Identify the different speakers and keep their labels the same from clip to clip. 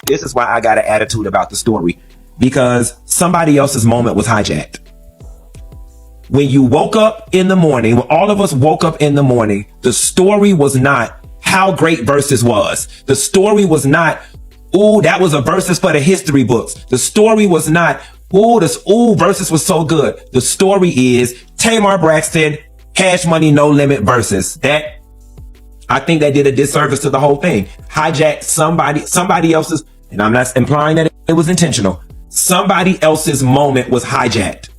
Speaker 1: This is why I got an attitude about the story, because somebody else's moment was hijacked. When you woke up in the morning, when all of us woke up in the morning, the story was not how great Versus was. The story was not, ooh, that was a Versus for the history books. The story was not, Versus was so good. The story is Tamar Braxton, Cash Money No Limit Versus. That, I think that did a disservice to the whole thing. Hijacked somebody else's, and I'm not implying that it was intentional. Somebody else's moment was hijacked.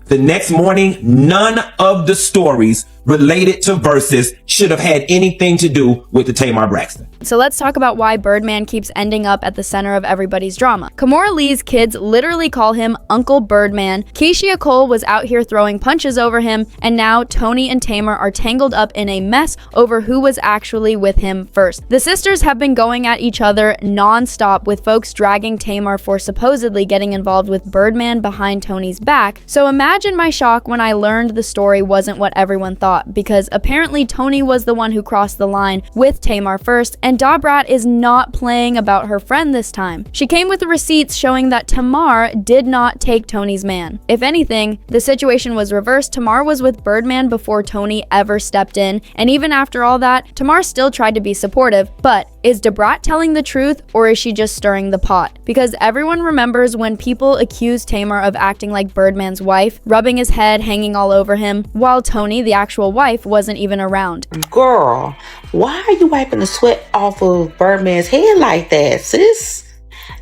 Speaker 1: The next morning, none of the stories related to Versus should have had anything to do with the Tamar Braxton.
Speaker 2: So let's talk about why Birdman keeps ending up at the center of everybody's drama. Kimora Lee's kids literally call him Uncle Birdman. Keisha Cole was out here throwing punches over him, and now Toni and Tamar are tangled up in a mess over who was actually with him first. The sisters have been going at each other non-stop, with folks dragging Tamar for supposedly getting involved with Birdman behind Toni's back. So imagine my shock when I learned the story wasn't what everyone thought, because apparently Toni was the one who crossed the line with Tamar first, and DaBrat is not playing about her friend this time. She came with the receipts showing that Tamar did not take Toni's man. If anything, the situation was reversed. Tamar was with Birdman before Toni ever stepped in, and even after all that, Tamar still tried to be supportive. But is DaBrat telling the truth, or is she just stirring the pot? Because everyone remembers when people accused Tamar of acting like Birdman's wife, rubbing his head, hanging all over him, while Toni, the actual wife, wasn't even around.
Speaker 3: Girl, why are you wiping the sweat off of Birdman's head like that, sis?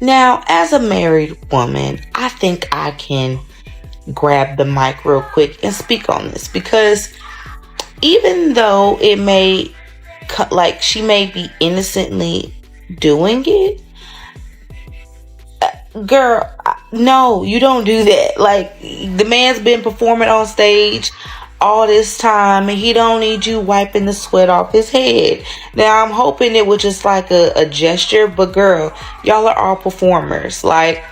Speaker 3: Now, as a married woman, I think I can grab the mic real quick and speak on this, because even though it may like she may be innocently doing it, girl, no, you don't do that. Like, the man's been performing on stage all this time, and he don't need you wiping the sweat off his head. Now, I'm hoping it was just like a gesture, but girl, y'all are all performers. Like,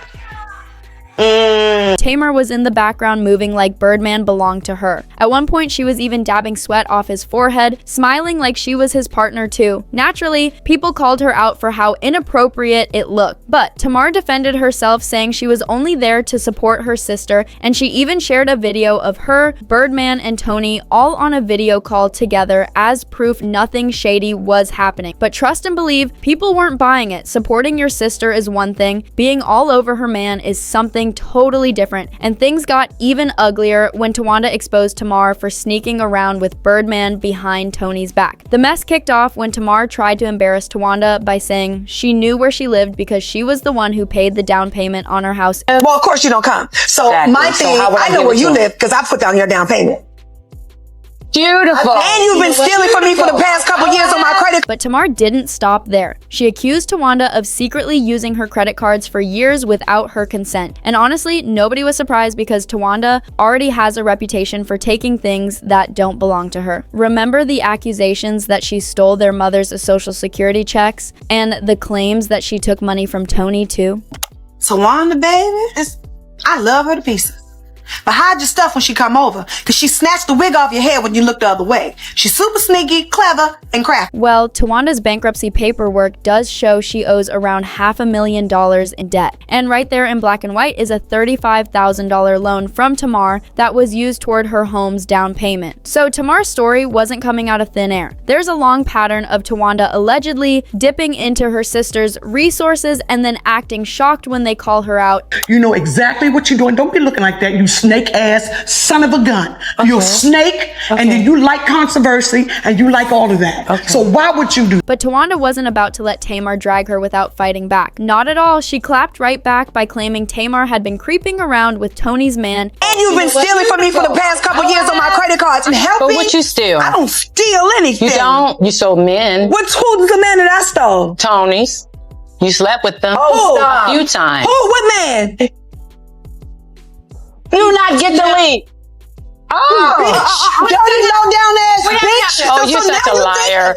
Speaker 2: Tamar was in the background moving like Birdman belonged to her. At one point, she was even dabbing sweat off his forehead, smiling like she was his partner too. Naturally, people called her out for how inappropriate it looked, but Tamar defended herself, saying she was only there to support her sister, and she even shared a video of her, Birdman, and Toni all on a video call together as proof nothing shady was happening. But trust and believe, people weren't buying it. Supporting your sister is one thing, being all over her man is something totally different, and things got even uglier when Tawanda exposed Tamar for sneaking around with Birdman behind Toni's back. The mess kicked off when Tamar tried to embarrass Tawanda by saying she knew where she lived because she was the one who paid the down payment on her house.
Speaker 4: Well, of course you don't come. So exactly. My thing, I know where you live because I put down your down payment.
Speaker 5: Beautiful.
Speaker 4: And you've been stealing from me for the past couple years on my credit.
Speaker 2: But Tamar didn't stop there. She accused Tawanda of secretly using her credit cards for years without her consent. And honestly, nobody was surprised because Tawanda already has a reputation for taking things that don't belong to her. Remember the accusations that she stole their mother's social security checks, and the claims that she took money from Toni too?
Speaker 4: Tawanda, baby, I love her to pieces. But hide your stuff when she come over, because she snatched the wig off your head when you look the other way. She's super sneaky, clever, and crafty.
Speaker 2: Well, Tawanda's bankruptcy paperwork does show she owes around $500,000 in debt. And right there in black and white is a $35,000 loan from Tamar that was used toward her home's down payment. So Tamar's story wasn't coming out of thin air. There's a long pattern of Tawanda allegedly dipping into her sister's resources and then acting shocked when they call her out.
Speaker 6: You know exactly what you're doing. Don't be looking like that, you snake ass son of a gun. Okay. You're a snake, and then you like controversy, and you like all of that. Okay. So why would you do?
Speaker 2: But Tawanda wasn't about to let Tamar drag her without fighting back. Not at all. She clapped right back by claiming Tamar had been creeping around with Toni's man.
Speaker 4: And you've been stealing from me for the past couple years on my credit cards. And help me.
Speaker 5: But what you steal?
Speaker 4: I don't steal anything.
Speaker 5: You don't? You stole men.
Speaker 4: Who's the man that I stole?
Speaker 5: Tony's. You slept with them
Speaker 4: a
Speaker 5: few times.
Speaker 4: Who? What man?
Speaker 5: You not get the lead. Oh,
Speaker 4: bitch. Dirty low down ass bitch.
Speaker 5: Oh, you're such a liar.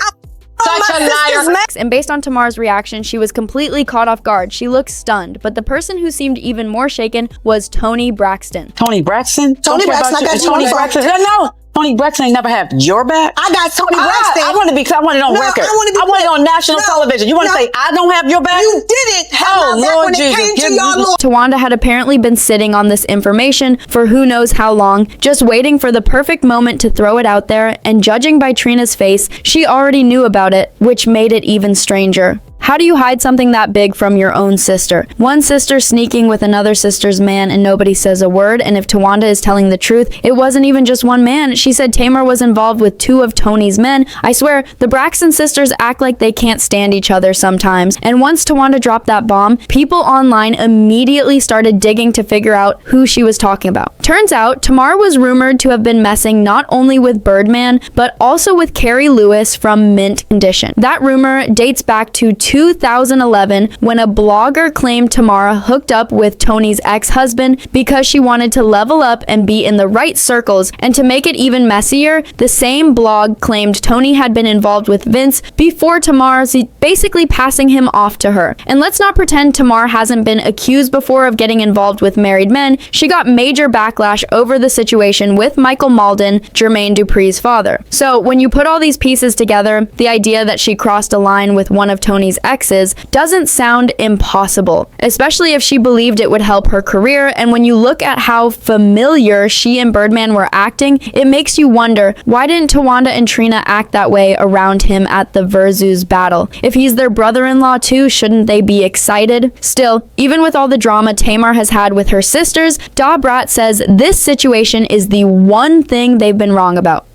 Speaker 5: Such a liar.
Speaker 2: And based on Tamar's reaction, she was completely caught off guard. She looked stunned, but the person who seemed even more shaken was Toni Braxton.
Speaker 5: Toni Braxton?
Speaker 4: Toni Braxton. I got
Speaker 5: Toni Braxton. No. Toni Braxton ain't never have your back?
Speaker 4: I got Toni Braxton.
Speaker 5: I want it on
Speaker 4: No,
Speaker 5: record.
Speaker 4: I wanna be-
Speaker 5: I want it on national
Speaker 4: No,
Speaker 5: television. You want to
Speaker 4: no.
Speaker 5: say I don't have your back?
Speaker 4: You didn't have my back
Speaker 5: Lord
Speaker 4: when
Speaker 5: Jesus,
Speaker 4: it came
Speaker 5: give
Speaker 4: to
Speaker 5: me
Speaker 4: y'all
Speaker 5: the-
Speaker 4: little
Speaker 2: Tawanda had apparently been sitting on this information for who knows how long, just waiting for the perfect moment to throw it out there, and judging by Trina's face, she already knew about it, which made it even stranger. How do you hide something that big from your own sister? One sister sneaking with another sister's man and nobody says a word, and if Tawanda is telling the truth, it wasn't even just one man. She said Tamar was involved with 2 of Toni's men. I swear, the Braxton sisters act like they can't stand each other sometimes, and once Tawanda dropped that bomb, people online immediately started digging to figure out who she was talking about. Turns out, Tamar was rumored to have been messing not only with Birdman, but also with Carrie Lewis from Mint Condition. That rumor dates back to 2011 when a blogger claimed Tamar hooked up with Toni's ex-husband because she wanted to level up and be in the right circles, and to make it even messier, the same blog claimed Toni had been involved with Vince before Tamar's basically passing him off to her. And let's not pretend Tamar hasn't been accused before of getting involved with married men. She got major backlash over the situation with Michael Malden, Jermaine Dupri's father. So when you put all these pieces together, the idea that she crossed a line with one of Toni's exes doesn't sound impossible, especially if she believed it would help her career. And when you look at how familiar she and Birdman were acting, it makes you wonder, why didn't Tawanda and Trina act that way around him at the Versus battle? If he's their brother-in-law too, shouldn't they be excited? Still, even with all the drama Tamar has had with her sisters, DaBrat says this situation is the one thing they've been wrong about.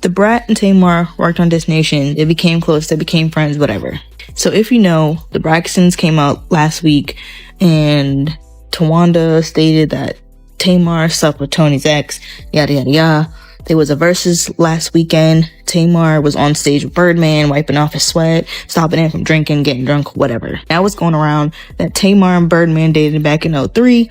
Speaker 7: DaBrat and Tamar worked on This Nation. They became close, they became friends, whatever. So if you know, the Braxtons came out last week and Tawanda stated that Tamar slept with Toni's ex, yada yada yada. There was a Versus last weekend. Tamar was on stage with Birdman, wiping off his sweat, stopping him from drinking, getting drunk, whatever. Now it's going around that Tamar and Birdman dated back in 2003,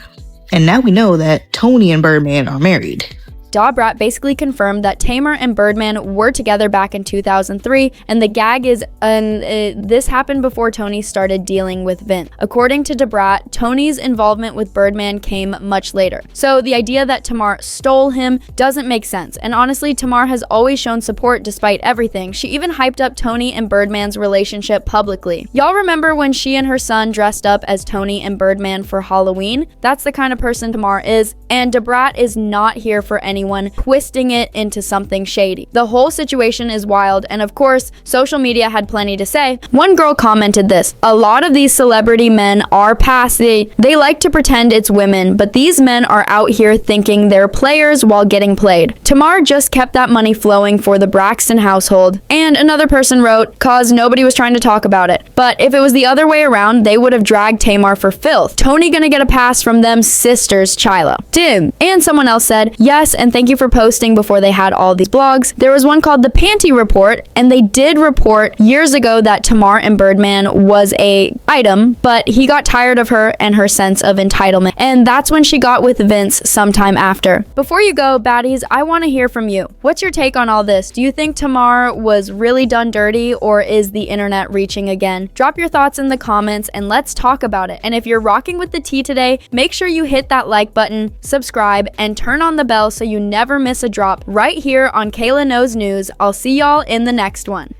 Speaker 7: and now we know that Toni and Birdman are married.
Speaker 2: DaBrat basically confirmed that Tamar and Birdman were together back in 2003, and the gag is, this happened before Toni started dealing with Vince. According to DaBrat, Toni's involvement with Birdman came much later. So the idea that Tamar stole him doesn't make sense, and honestly, Tamar has always shown support despite everything. She even hyped up Toni and Birdman's relationship publicly. Y'all remember when she and her son dressed up as Toni and Birdman for Halloween? That's the kind of person Tamar is, and DaBrat is not here for anyone twisting it into something shady. The whole situation is wild, and of course, social media had plenty to say. One girl commented this: a lot of these celebrity men are past they like to pretend it's women, but these men are out here thinking they're players while getting played. Tamar just kept that money flowing for the Braxton household. And another person wrote, cause nobody was trying to talk about it. But if it was the other way around, they would have dragged Tamar for filth. Toni gonna get a pass from them sisters, Chyla. Dim. And someone else said, yes, and thank you for posting before they had all these blogs. There was one called the Panty Report, and they did report years ago that Tamar and Birdman was a item, but he got tired of her and her sense of entitlement, and that's when she got with Vince sometime after. Before you go, baddies, I want to hear from you. What's your take on all this? Do you think Tamar was really done dirty, or is the internet reaching again? Drop your thoughts in the comments and let's talk about it. And if you're rocking with the tea today, make sure you hit that like button, subscribe, and turn on the bell so you never miss a drop right here on Kayla Knows News. I'll see y'all in the next one.